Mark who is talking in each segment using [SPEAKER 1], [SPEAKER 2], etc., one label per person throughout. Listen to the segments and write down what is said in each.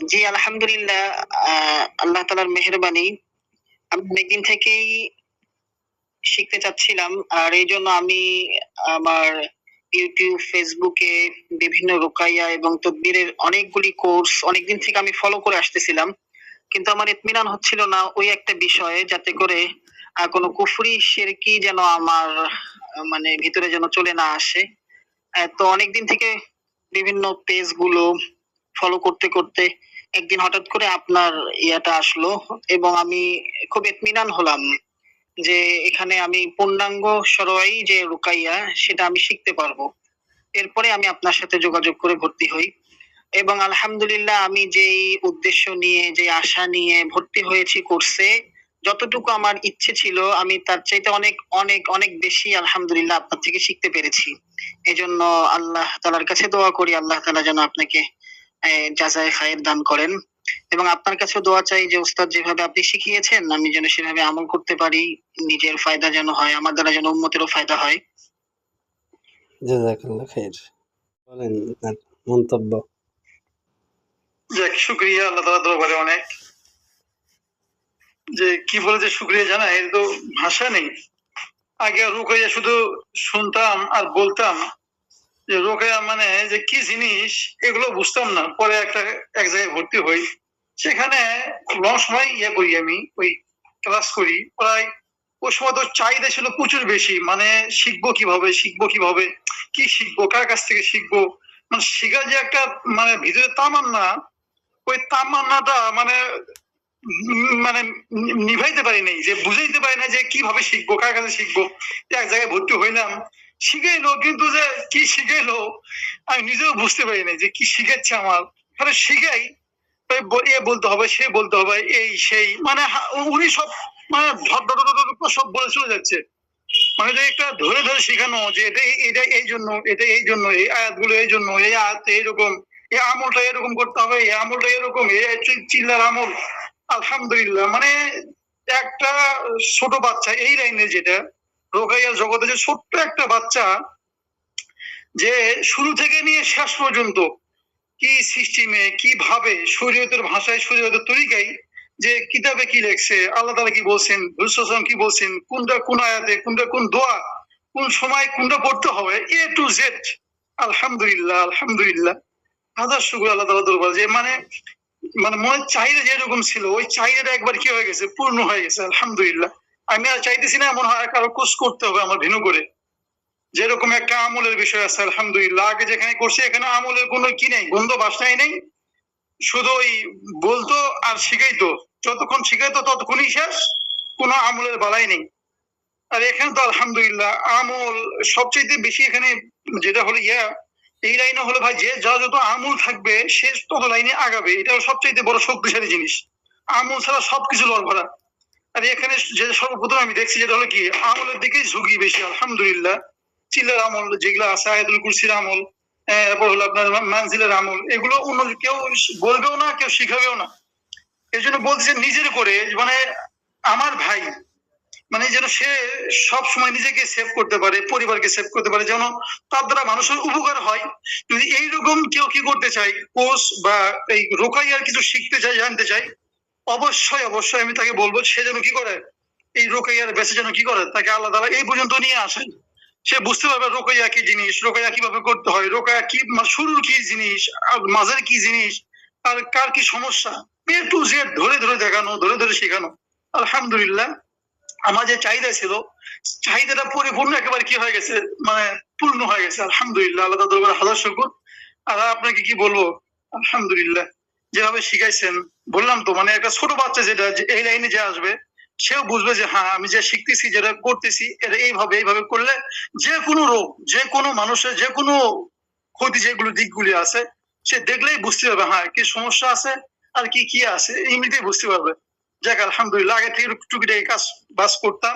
[SPEAKER 1] জি, আলহামদুলিল্লাহ। আল্লাহ তাআলার মেহেরবানি। আমি অনেকদিন থেকেই শিখতে চাচ্ছিলাম। আর এইজন্য আমি আমার YouTube, Facebook এ বিভিন্ন রুকাইয়া এবং তদবিরের অনেকগুলি কোর্স অনেকদিন থেকে আমি ফলো করে আসতেছিলাম। কিন্তু আমার ইতমিনান হচ্ছিল না ওই একটা বিষয়ে, যাতে করে কোনো কুফরি শিরকি যেন আমার মানে ভিতরে যেন চলে না আসে। তো অনেকদিন থেকে বিভিন্ন পেজগুলো ফলো করতে একদিন হঠাৎ করে আপনার ইয়াটা আসলো এবং আমি খুব ইতমিনান হলাম যে এখানে আমি পূর্ণাঙ্গ সরোয়াই যে রুকাইয়া সেটা আমি শিখতে পারবো। এরপরে আমি আপনার সাথে যোগাযোগ করে ভর্তি হই এবং আলহামদুলিল্লাহ আমি যেই উদ্দেশ্য নিয়ে, যে আশা নিয়ে ভর্তি হয়েছি কোর্সে, যতটুকু আমার ইচ্ছে ছিল আমি তার চাইতে অনেক, অনেক, অনেক বেশি আলহামদুলিল্লাহ আপনার থেকে শিখতে পেরেছি। এজন্য আল্লাহ তাআলার কাছে দোয়া করি আল্লাহ তাআলা যেন আপনাকে জাযায়ে খায়ের দান করেন। এবং আপনার কাছেও দোয়া চাই যে উস্তাদ যেভাবে আপনি শিখিয়েছেন আমি যেন সেভাবে আমল করতে পারি। নিজের ফায়দা যেন হয়, আমার দ্বারা যেন উম্মতেরও ফায়দা হয়।
[SPEAKER 2] জাযাকাল্লাহ খাইর। বলেন আপনার মন্তব্য।
[SPEAKER 3] যাক, শুকরিয়া আল্লাহ তাআলার দরবারে অনেক। যে কি বলে যে শুকরিয়া জানাই, এর তো ভাষা নেই। আগে রুকাইয়া শুধু শুনতাম আর বলতাম যে রোকেয়া মানে যে কি জিনিস এগুলো বুঝতাম না। পরে এক জায়গায় ভর্তি হই, সেখানে লং সময় করি, আমি ওই ক্লাস করি প্রায়। ওই সময় তো চাহিদা ছিল প্রচুর বেশি, মানে শিখবো কিভাবে, কি শিখবো, কার কাছ থেকে শিখবো, মানে শেখার যে একটা মানে ভিতরে তামান্না, ওই তামান্নাটা মানে মানে নিভাইতে পারি নাই, যে বুঝাইতে পারি না যে কিভাবে শিখবো, কার কাছে শিখবো। এক জায়গায় ভর্তি হইলাম, শিখাইলো, কিন্তু যে কি শিখাইলো আমি নিজেও বুঝতে পারি নাই যে কি শিখাচ্ছে আমার। তাহলে শিখাই এ বলতে হবে, সে বলতে হবে, এই সেই, মানে উনি সব মানে সব বলে চলে যাচ্ছে। মানে যে একটা ধরে ধরে শেখানো যে এটা এই জন্য, এটা এই জন্য, এই আয়াতগুলো এই জন্য, এই আয়াত এইরকম, এই আমলটা এরকম করতে হবে, এই আমলটা এরকম, এই চিল্লার আমল। আলহামদুলিল্লাহ, মানে একটা ছোট বাচ্চা এই লাইনে, যেটা রোগাইয়ার জগতে, যে ছোট্ট একটা বাচ্চা যে শুরু থেকে নিয়ে শেষ পর্যন্ত কি সিস্টেমে, কিভাবে শরীয়তের ভাষায়, শরীয়তের তরিকায়, যে কিতাবে কি লেখছে, আল্লাহ তাআলা কি বলছেন, রাসূল কি বলছেন, কোনটা কোন আয়াতে, কোনটা কোন দোয়া, কোন সময় কোনটা পড়তে হবে, এ টু জেড। আলহামদুলিল্লাহ, আলহামদুলিল্লাহ, হাজার শুকর আল্লাহ তাআলা দরবার। যে মানে মানে মনের চাহিদা যেরকম ছিল, ওই চাহিদাটা একবার কি হয়ে গেছে, পূর্ণ হয়ে গেছে। আলহামদুলিল্লাহ। আমি আর চাইতেছি না মনে হয় কারো কোর্স করতে হবে আমার ভিন্ন করে। যেরকম একটা আমলের বিষয় আছে, আলহামদুলিল্লাহ, আগে যেখানে করছি এখানে আমলের কোনো কি নেই, গন্ধ বাসনাই নেই। শুধু ওই বলতো আর শিখাইতো, যতক্ষণ শিখাইতো ততক্ষণই শেষ, কোনো আমলের বালাই নেই। আর এখানে তো আলহামদুলিল্লাহ আমল সবচেয়ে বেশি। এখানে যেটা হলো এই লাইনে হলো ভাই, যে যা যত আমল থাকবে সে তত লাইনে আগাবে। এটা সবচেয়ে বড় শক্তিশালী জিনিস। আমল ছাড়া সবকিছু লড়ভরা। আর এখানে যে সর্বপ্রথম আমি দেখছি যেটা হলো কি, আমলের দিকেই ঝুঁকি বেশি। আলহামদুলিল্লাহ, চিল্লার আমল যেগুলো আছে, আয়াতুল কুরসির আমল, এরপর হলো আপনার মানজিলের আমল, এগুলো অন্য কেউ বলবেও না, কেউ শিখাবেও না। এই জন্য বলতেছে নিজের করে, মানে আমার ভাই, মানে যেন সে সব সময় নিজেকে সেভ করতে পারে, পরিবারকে সেভ করতে পারে, যেন তার দ্বারা মানুষের উপকার হয়। যদি এইরকম কেউ কি করতে চাই, কোর্স বা এই রোকাইয়ার কিছু শিখতে চাই, জানতে চাই, অবশ্যই অবশ্যই আমি তাকে বলবো সে যেন কি করে, এই রোকাইয়ার বেঁচে যেন কি করে, তাকে আল্লাহ তাআলা এই পর্যন্ত নিয়ে আসেন। সে বুঝতে পারবে রোকাইয়া কি জিনিস, রোকাইয়া কিভাবে করতে হয়, রোকাইয়া কি শুরুর কি জিনিস, আর মাঝের কি জিনিস, আর কার কি সমস্যা, এ টু জেড ধরে ধরে দেখানো, ধরে ধরে শেখানো। আলহামদুলিল্লাহ, আমার যে চাহিদা ছিল, চাহিদাটা পরিপূর্ণ একেবারে কি হয়ে গেছে, মানে পূর্ণ হয়ে গেছে। আলহামদুলিল্লাহ, আল্লাহ তাআলার দরবারে হাজার শুকর। আর আপনাকে কি বলবো, আলহামদুলিল্লাহ, যেভাবে শিখাইছেন, বললাম তো, মানে একটা ছোট বাচ্চা যেটা এই লাইনে যে আসবে, সেও বুঝবে যে হ্যাঁ আমি যে শিখতেছি, যেটা করতেছি, এটা এইভাবে এইভাবে করলে যে কোনো রোগ, যে কোনো মানুষের যে কোনো ক্ষতি, যেগুলো দিকগুলি আছে, সে দেখলেই বুঝতে পারবে হ্যাঁ কি সমস্যা আছে আর কি কি আছে, এমনিতেই বুঝতে পারবে। যাক আলহামদুলিল্লাহ, আগে থেকে টুকিটাকি কাজ বাস করতাম,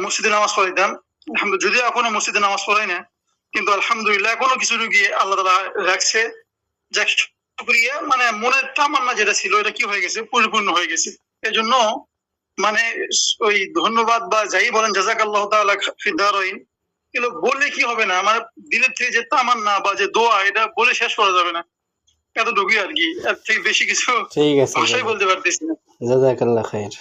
[SPEAKER 3] মসজিদে নামাজ পড়াইতাম। আলহামদুলিল্লাহ, যদিও এখনো মসজিদে নামাজ পড়াই না, কিন্তু আলহামদুলিল্লাহ এখনো কিছু রুগী আল্লাহ তাআলা রাখছে। যাক শুকরিয়া, মানে মনের তামান্না যেটা ছিল এটা কি হয়ে গেছে, পরিপূর্ণ হয়ে গেছে। এজন্য মানে ওই ধন্যবাদ বা যাই বলেন, জাযাকাল্লাহু তাআলা ফিদ দারাইন, এগুলো বললে কি হবে না, মানে দিলের থেকে যে তামান্না বা যে দোয়া, এটা বলে শেষ করা যাবে না। এতটুকুই আর কি, এর থেকে বেশি কিছু
[SPEAKER 2] ঠিক আছে
[SPEAKER 3] ভাষায় বলতে পারতেছি না।
[SPEAKER 2] জাযাকাল্লাহ খাইর।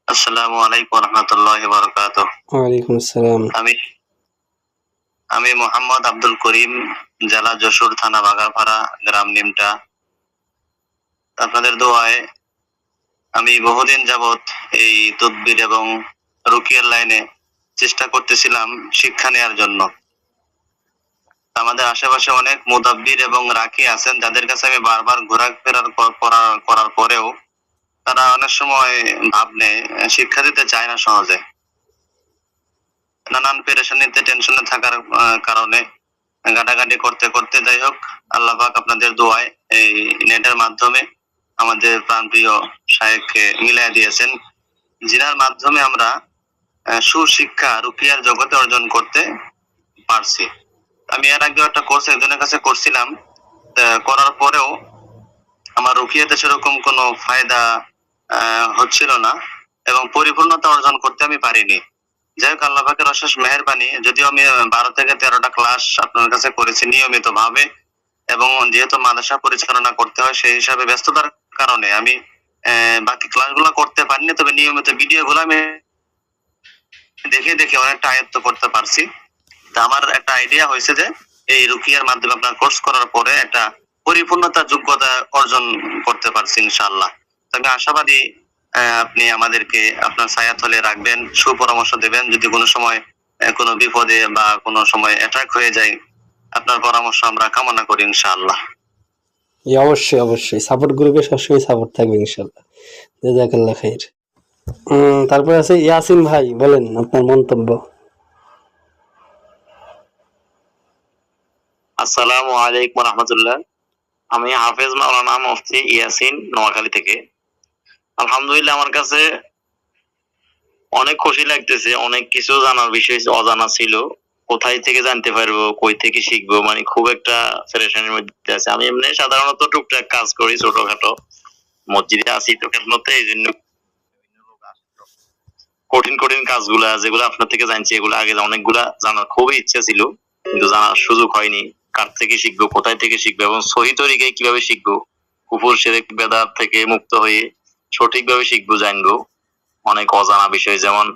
[SPEAKER 4] আসসালামু আলাইকুম ওয়া রাহমাতুল্লাহি ওয়া বারাকাতুহু।
[SPEAKER 2] ওয়ালাইকুম আসসালাম।
[SPEAKER 4] আমি মোহাম্মদ আব্দুল করিম, জেলা যশোর, থানা বাগারপাড়া, গ্রাম নিমটা। আপনাদের দোয়ায় আমি বহুদিন যাবত এই তদবির এবং রুকিয়ার লাইনে চেষ্টা করতেছিলাম শিক্ষা নেওয়ার জন্য। আমাদের আশেপাশে অনেক মুদাব্বির এবং রাকি আছেন, যাদের কাছে আমি বারবার ঘোরাফেরা করার পরেও তারা অনেক সময় ভাবনে শিক্ষা দিতে চায় না সহজে। নানান পেরেশানিতে টেনশনে থাকার কারণে ঘাটাঘাটি করতে করতে, যাই হোক, আল্লাহ পাক আপনাদের দোয়ায় এই নেটের মাধ্যমে আমাদের প্রাণপ্রিয় শায়েখকে মিলাই দিয়েছেন, যিনার মাধ্যমে আমরা সুশিক্ষা রুকিয়ার জগতে অর্জন করতে পারছি। আমি এর আগে একটা কোর্স একজনের কাছে করছিলাম, করার পরেও আমার রুকিয়াতে সেরকম কোনো ফায়দা হচ্ছিল না এবং পরিপূর্ণতা অর্জন করতে আমি পারিনি। যাই হোক, আল্লাহ পাকের অশেষ মেহেরবানি, যদিও আমি 12 থেকে 13টা ক্লাস আপনার কাছে করেছি নিয়মিত ভাবে, এবং যেহেতু মাদ্রাসা পরিচালনা করতে হয় সেই হিসাবে ব্যস্ততার কারণে আমি বাকি ক্লাসগুলো করতে পারিনি, তবে নিয়মিত ভিডিওগুলো আমি দেখে দেখে অনেকটা আয়ত্ত করতে পারছি। তা আমার একটা আইডিয়া হয়েছে যে এই রুকিয়ার মাধ্যমে আপনার কোর্স করার পরে একটা পরিপূর্ণতা যোগ্যতা অর্জন করতে পারছি ইনশাআল্লাহ। তবে আশাবাদী আপনি আমাদেরকে আপনার ছায়াতলে রাখবেন, সুপরামর্শ দেবেন, যদি কোনো সময় কোনো বিপদে বা কোনো সময় অ্যাটাক হয়ে যায়, আপনার পরামর্শ আমরা কামনা করি ইনশাআল্লাহ।
[SPEAKER 2] অবশ্যই অবশ্যই সাপোর্ট গ্রুপে সবসময় সাপোর্ট থাকবে ইনশাআল্লাহ। জাযাকাল্লাহ খাইর। তারপর আছে ইয়াসিন ভাই, বলেন আপনার মন্তব্য।
[SPEAKER 4] আসসালামু আলাইকুম ওয়া রাহমাতুল্লাহ। আমি হাফেজ মাওলানা মুফতি ইয়াসিন, নোয়াখালী থেকে। আলহামদুলিল্লাহ, আমার কাছে অনেক খুশি লাগতেছে। অনেক কিছু জানার বিষয় অজানা ছিল, কোথায় থেকে জানতে পারবো, কই থেকে শিখবো, মানে খুব একটা পেরেশানির মধ্যে আছে। আমি এমনি সাধারণত টুকটাক কাজ করি, ছোটখাটো মসজিদে আছি তো খেদমতে, এই জন্য কঠিন কঠিন কাজগুলা যেগুলো আপনার থেকে জানছি, এগুলো আগে অনেকগুলা জানার খুবই ইচ্ছা ছিল, কিন্তু জানার সুযোগ হয়নি। কার থেকে শিখবো, কোথায় থেকে শিখবো এবং সহি তরিকায় কিভাবে শিখবো, কুফর শিরক বেদাত থেকে মুক্ত হয়ে সঠিকভাবে শিখবো, জানবো। অনেক অজানা বিষয়, যেমন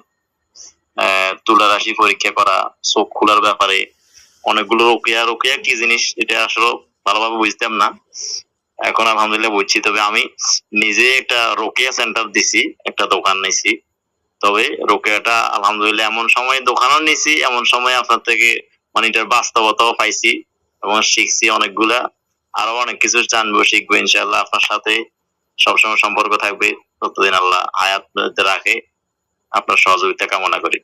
[SPEAKER 4] তুলা রাশি পরীক্ষা করা, চোখ খোলার ব্যাপারে অনেকগুলো রোকেয়া কি জিনিস এটা আসলে ভালোভাবে বুঝতাম না, এখন আলহামদুলিল্লাহ বুঝছি। তবে আমি নিজে একটা রোকেয়া সেন্টার দিছি, একটা দোকান নিছি। তবে রোকেয়াটা আলহামদুলিল্লাহ এমন সময় দোকানও নিছি, এমন সময় আপনার থেকে মানে এটার বাস্তবতাও পাইছি এবং শিখছি অনেকগুলা। আরো অনেক কিছু জানবো, শিখবো ইনশাআল্লাহ। আপনার সাথে সবসময় সম্পর্ক থাকবে, ততদিন আল্লাহ হায়াত রাখে। আপনার সহযোগিতা কামনা করি।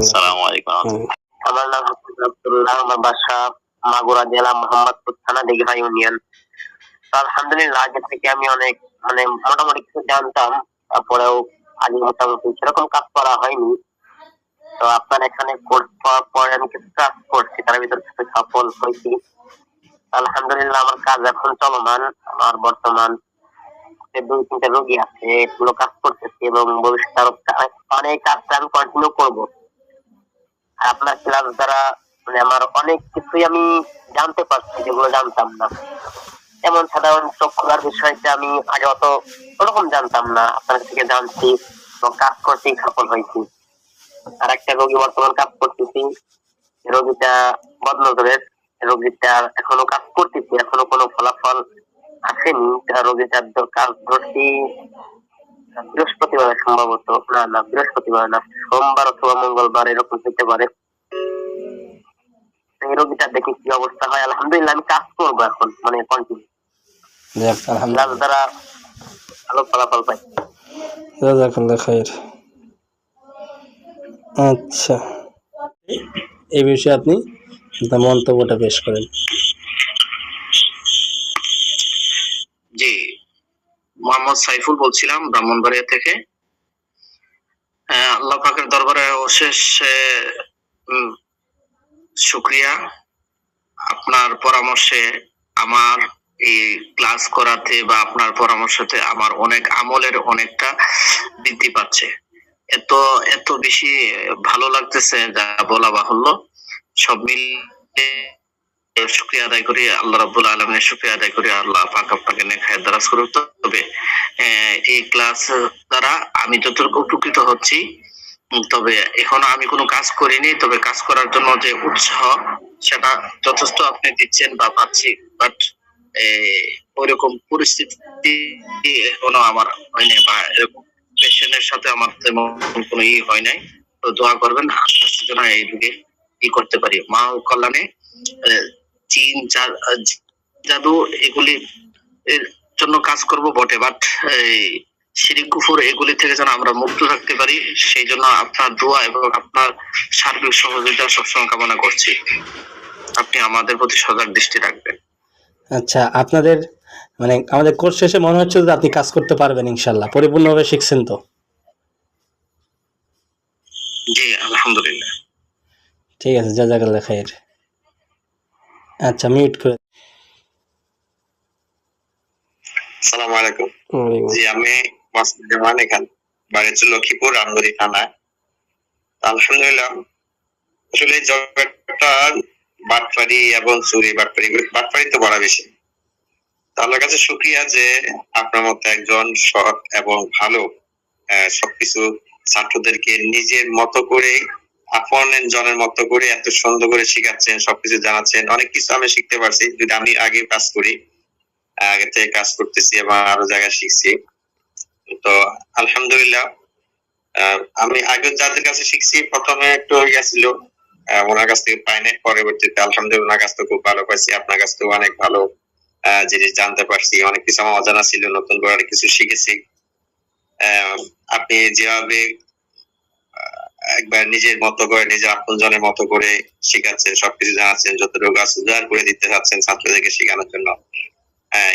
[SPEAKER 4] আসসালামু আলাইকুম।
[SPEAKER 5] আমার নাম আব্দুল্লাহ, আমার বাসা মাগুরা জেলা মোহাম্মদপুর থানা দিঘা ইউনিয়ন। আলহামদুলিল্লাহ, আগে থেকে আমি অনেক মানে মোটামুটি কিছু জানতাম, তারপরেও আগে মোটামুটি সেরকম কাজ করা হয়নি। তো আপনার এখানে কোর্স পাওয়ার পরে আমি কিছু কাজ করছি, তার ভিতরে কিছু সফল হয়েছি আলহামদুলিল্লাহ। আমার কাজ এখন চলমান, আমার বর্তমান 2-3টা রোগী আছে, এগুলো কাজ করতেছি এবং ভবিষ্যতে আরো অনেক কাজটা আমি কন্টিনিউ করবো। আপনার ক্লাস দ্বারা মানে আমার অনেক কিছুই আমি জানতে পারছি যেগুলো জানতাম না। যেমন সাধারণ চোখ খোলার বিষয়টা আমি আগে অত ওরকম জানতাম না, আপনার থেকে জানছি এবং কাজ করতে সফল হয়েছি। আর একটা রোগী বর্তমান কাজ করতেছি, রোগীটা বদনজরের, রোগীটা এখনো কাজ করতেছি, এখনো কোনো ফলাফল আসেনি। রোগীটার কাজ ধরছি বৃহস্পতিবার, সম্ভবত না বৃহস্পতিবার না, সোমবার অথবা মঙ্গলবার এরকম হতে পারে। এই রোগীটা দেখি কি অবস্থা হয়। আলহামদুলিল্লাহ, আমি কাজ করবো এখন, মানে কন্টিনিউ দ্বারা ভালো ফলাফল পাই।
[SPEAKER 2] জাযাকাল্লাহ খাইর। আচ্ছা, এই বিষয়ে আপনি আপনার মন্তব্যটা পেশ করেন।
[SPEAKER 4] জি, মোহাম্মদ সাইফুল বলছিলাম, ব্রাহ্মণবাড়িয়া থেকে। আল্লাহ পাকের দরবারে অশেষ শুকরিয়া। আপনার পরামর্শে আমার এই ক্লাস করাতে বা আপনার পরামর্শতে আমার অনেক আমলের অনেকটা বৃদ্ধি পাচ্ছে। এত বেশি ভালো লাগতেছে যা বলা বাহুল্য। সব মিলিয়ে শুকরিয়া আদায় করি, আল্লাহ রাব্বুল আলামিনের শুকরিয়া আদায় করি, আল্লাহ পাক আপনাকে নেক হায়াত দারাজ করুক। তবে এই ক্লাস দ্বারা আমি যতটুকু উপকৃত হচ্ছি, তবে এখনো আমি কোনো কাজ করিনি, তবে কাজ করার জন্য যে উৎসাহ সেটা যথেষ্ট আপনি দিচ্ছেন বা পাচ্ছি, বাট ওইরকম পরিস্থিতি এখনো আমার হয়নি, বা এরকম পেশেন্টের সাথে আমার তেমন কোনো হয় নাই। তো দোয়া করবেন আস্তে আস্তে যেন এই দিকে করতে পারি। মা কল্যাণে জিন জাদু এগুলি এর জন্য কাজ করব বটে, বাট এই শিরিক কুফর এগুলি থেকে যেন আমরা মুক্ত থাকতে পারি, সেই জন্য আপনার দোয়া এবং আপনার সার্বিক সহযোগিতা সবসময় কামনা করছি। আপনি আমাদের প্রতি সজাগ দৃষ্টি রাখবেন।
[SPEAKER 2] আচ্ছা, আপনাদের মানে আমাদের কোর্স শেষে মনে হচ্ছে যে আপনি কাজ করতে পারবেন ইনশাল্লাহ, পরিপূর্ণভাবে শিখছেন তো?
[SPEAKER 4] জি আলহামদুলিল্লাহ।
[SPEAKER 2] ঠিক আছে, জাযাকাল্লাহ খাইর। আচ্ছা, মিউট করে।
[SPEAKER 5] আসসালামু আলাইকুম।
[SPEAKER 2] ওয়ালাইকুম
[SPEAKER 5] জি, আমি মাসুদ জামান, এখান বাড়ি হচ্ছে লক্ষ্মীপুর রামগড়ি থানায়। আলহামদুলিল্লাহ, আসলে এই জগৎটা বাটপারি এবং চুরি বাটপারি তো বড় বেশি। আল্লাহর কাছে শুকরিয়া যে আপনার মতো একজন সৎ এবং ভালো সবকিছু ছাত্রদেরকে নিজের মতো করে আপন জনের মতো করে এত সুন্দর করে শিখাচ্ছেন, সবকিছু জানাচ্ছেন। অনেক কিছু আমি শিখতে পারছি, যদি আমি আগে কাজ করি, আগে থেকে কাজ করতেছি এবং আরো জায়গায় শিখছি। তো আলহামদুলিল্লাহ, আমি আগে যাদের কাছে শিখছি প্রথমে একটু ইয়া ছিল, ওনার কাছ থেকে পাই নাই, পরবর্তীতে আলহামদুলিল্লাহ ওনার কাছ থেকে খুব ভালো পাইছি, আপনার কাছ থেকে অনেক ভালো জিনিস জানতে পারছি। অনেক কিছু আমার অজানা ছিল, নতুন করে অনেক কিছু শিখেছি। আপনি যেভাবে একবার নিজের মতো করে, নিজের আপনজনের মতো করে শিখাচ্ছেন, সবকিছু জানাচ্ছেন, যতটুকু আছে উদার করে দিতে চাচ্ছেন ছাত্রদেরকে শেখানোর জন্য,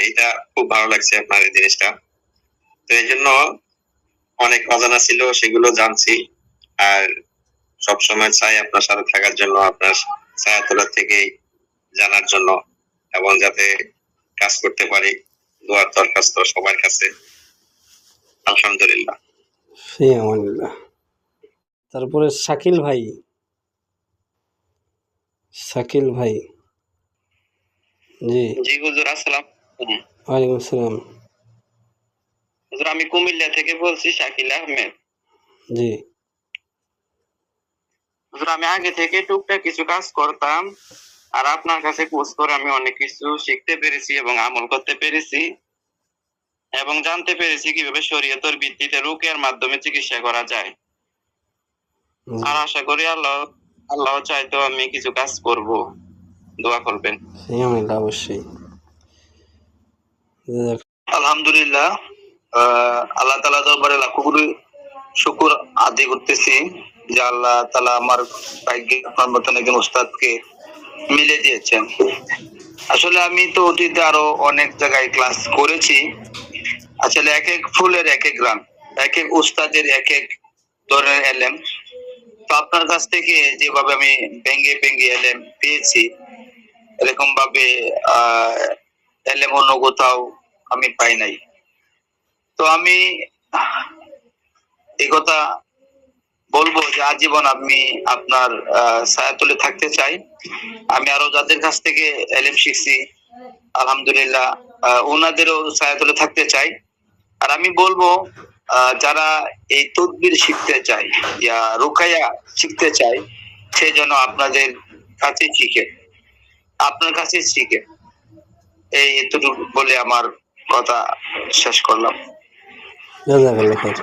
[SPEAKER 5] এটা খুব ভালো লাগছে আপনার এই জিনিসটা। তো এই জন্য অনেক অজানা ছিল, সেগুলো জানছি। আর সবসময় চাই আপনার সাথে থাকার জন্য, আপনার ছায়াতলা থেকে জানার জন্য, এবং যাতে কাজ করতে পারি। দোয়ার দরখাস্ত সবার কাছে। আলহামদুলিল্লাহ।
[SPEAKER 2] তারপরে শাকিল ভাই। জি
[SPEAKER 4] জি হুজুর, আসসালামু আলাইকুম।
[SPEAKER 2] ওয়ালাইকুম আসসালাম।
[SPEAKER 4] হুজুর, আমি কুমিল্লা থেকে বলছি, শাকিল আহমেদ।
[SPEAKER 2] জি
[SPEAKER 4] হুজুর, আমি আগে থেকে টুকটাক কিছু কাজ করতাম, আর আপনার কাছে কোর্স করে আমি অনেক কিছু শিখতে পেরেছি এবং আমল করতে পেরেছি, এবং জানতে পেরেছি কিভাবে শরীয়তের ভিত্তিতে রুকিয়ার মাধ্যমে চিকিৎসা করা যায়। আর আশা করি আল্লাহ চাইতো আমি কিছু কাজ করব, দোয়া করবেন।
[SPEAKER 2] অবশ্যই।
[SPEAKER 5] আলহামদুলিল্লাহ, আল্লাহ তাআলা দরবারে লাখো কোটি শুকর আদায় করতেছি যে আল্লাহ তাআলা আমার ভাগ্যে আপনার মতন একজন উস্তাদকে মিলে দিয়েছেন। আসলে আমি তো অতীতে আরো অনেক জায়গায় ক্লাস করেছি। আসলে এক এক ফুলের এক এক গ্রাম, এক এক উস্তাদের এক এক ধরনের এলেম। তো আপনার কাছ থেকে যেভাবে আমি ভেঙ্গে ভেঙ্গে এলেম পেয়েছি, এরকম ভাবে এলেম অন্য কোথাও আমি পাই নাই। তো আমি এই কথা বলবো যে আজীবন আমি আপনার ছায়াতলে থাকতে চাই। আমি আরো যাদের কাছ থেকে এলেম শিখছি, আলহামদুলিল্লাহ, ওনাদেরও ছায়াতলে থাকতে চাই। আর আমি বলবো যারা এই তদবির শিখতে চায়, ইয়া রুকায়া শিখতে চায়, সে যেন আপনাদের কাছে শিখে, আপনার কাছে শিখে। এই এতটুকু বলে আমার কথা শেষ করলাম।
[SPEAKER 2] জাযাকাল্লাহ খাইর।